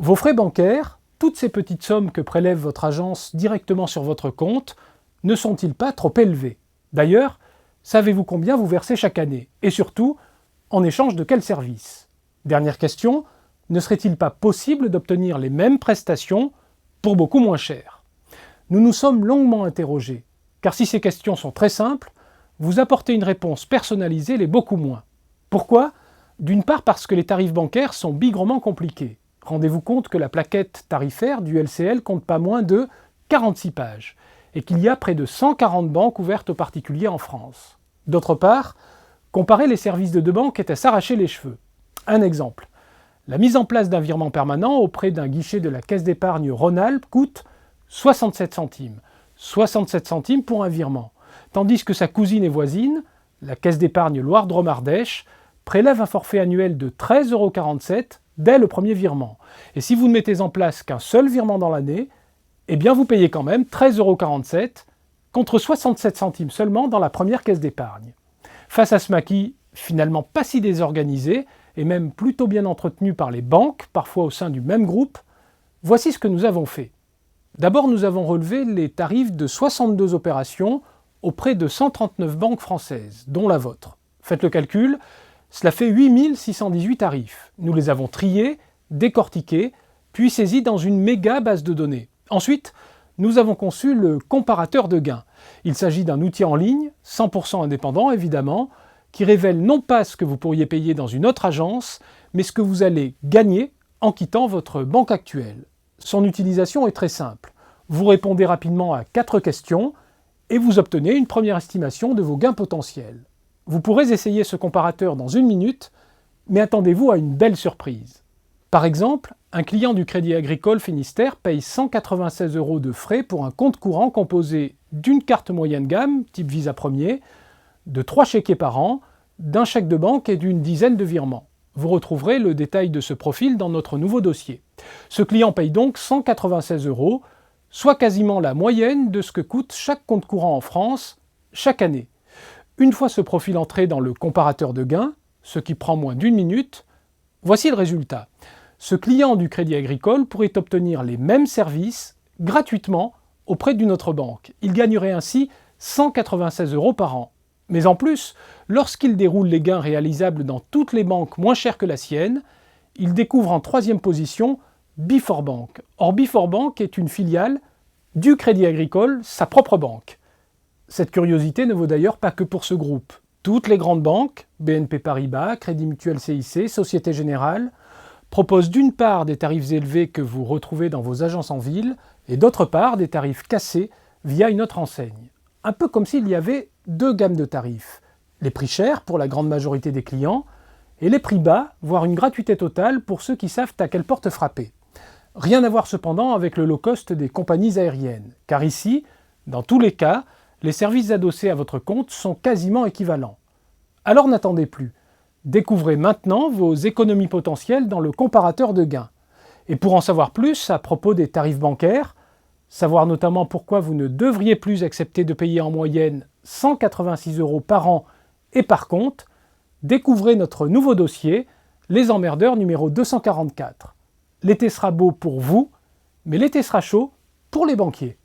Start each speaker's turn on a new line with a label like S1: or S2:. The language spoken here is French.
S1: Vos frais bancaires, toutes ces petites sommes que prélève votre agence directement sur votre compte, ne sont-ils pas trop élevés? D'ailleurs, savez-vous combien vous versez chaque année? Et surtout, en échange de quels services? Dernière question, ne serait-il pas possible d'obtenir les mêmes prestations pour beaucoup moins cher? Nous nous sommes longuement interrogés, car si ces questions sont très simples, vous apporter une réponse personnalisée l'est beaucoup moins. Pourquoi? D'une part parce que les tarifs bancaires sont bigrement compliqués. Rendez-vous compte que la plaquette tarifaire du LCL compte pas moins de 46 pages, et qu'il y a près de 140 banques ouvertes aux particuliers en France. D'autre part, comparer les services de deux banques est à s'arracher les cheveux. Un exemple. La mise en place d'un virement permanent auprès d'un guichet de la Caisse d'épargne Rhône-Alpes coûte 67 centimes. 67 centimes pour un virement. Tandis que sa cousine et voisine, la Caisse d'épargne Loire-Drôme-Ardèche, prélève un forfait annuel de 13,47 € dès le premier virement. Et si vous ne mettez en place qu'un seul virement dans l'année, eh bien vous payez quand même 13,47 € contre 67 centimes seulement dans la première caisse d'épargne. Face à ce maquis finalement pas si désorganisé, et même plutôt bien entretenu par les banques, parfois au sein du même groupe, voici ce que nous avons fait. D'abord, nous avons relevé les tarifs de 62 opérations auprès de 139 banques françaises, dont la vôtre. Faites le calcul, cela fait 8618 tarifs. Nous les avons triés, décortiqués, puis saisis dans une méga base de données. Ensuite, nous avons conçu le comparateur de gains. Il s'agit d'un outil en ligne, 100% indépendant évidemment, qui révèle non pas ce que vous pourriez payer dans une autre agence, mais ce que vous allez gagner en quittant votre banque actuelle. Son utilisation est très simple. Vous répondez rapidement à 4 questions et vous obtenez une première estimation de vos gains potentiels. Vous pourrez essayer ce comparateur dans 1 minute, mais attendez-vous à une belle surprise. Par exemple, un client du Crédit Agricole Finistère paye 196 € de frais pour un compte courant composé d'une carte moyenne gamme, type Visa Premier, de 3 chéquiers par an, d'un chèque de banque et d'une dizaine de virements. Vous retrouverez le détail de ce profil dans notre nouveau dossier. Ce client paye donc 196 €, soit quasiment la moyenne de ce que coûte chaque compte courant en France chaque année. Une fois ce profil entré dans le comparateur de gains, ce qui prend moins d'1 minute, voici le résultat. Ce client du Crédit Agricole pourrait obtenir les mêmes services gratuitement auprès d'une autre banque. Il gagnerait ainsi 196 € par an. Mais en plus, lorsqu'il déroule les gains réalisables dans toutes les banques moins chères que la sienne, il découvre en 3e position Before-Bank. Or Before-Bank est une filiale du Crédit Agricole, sa propre banque. Cette curiosité ne vaut d'ailleurs pas que pour ce groupe. Toutes les grandes banques, BNP Paribas, Crédit Mutuel CIC, Société Générale, proposent d'une part des tarifs élevés que vous retrouvez dans vos agences en ville, et d'autre part des tarifs cassés via une autre enseigne. Un peu comme s'il y avait 2 gammes de tarifs. Les prix chers pour la grande majorité des clients, et les prix bas, voire une gratuité totale pour ceux qui savent à quelle porte frapper. Rien à voir cependant avec le low cost des compagnies aériennes, car ici, dans tous les cas, les services adossés à votre compte sont quasiment équivalents. Alors n'attendez plus. Découvrez maintenant vos économies potentielles dans le comparateur de gains. Et pour en savoir plus à propos des tarifs bancaires, savoir notamment pourquoi vous ne devriez plus accepter de payer en moyenne 186 € par an et par compte, découvrez notre nouveau dossier, Les Emmerdeurs numéro 244. L'été sera beau pour vous, mais l'été sera chaud pour les banquiers.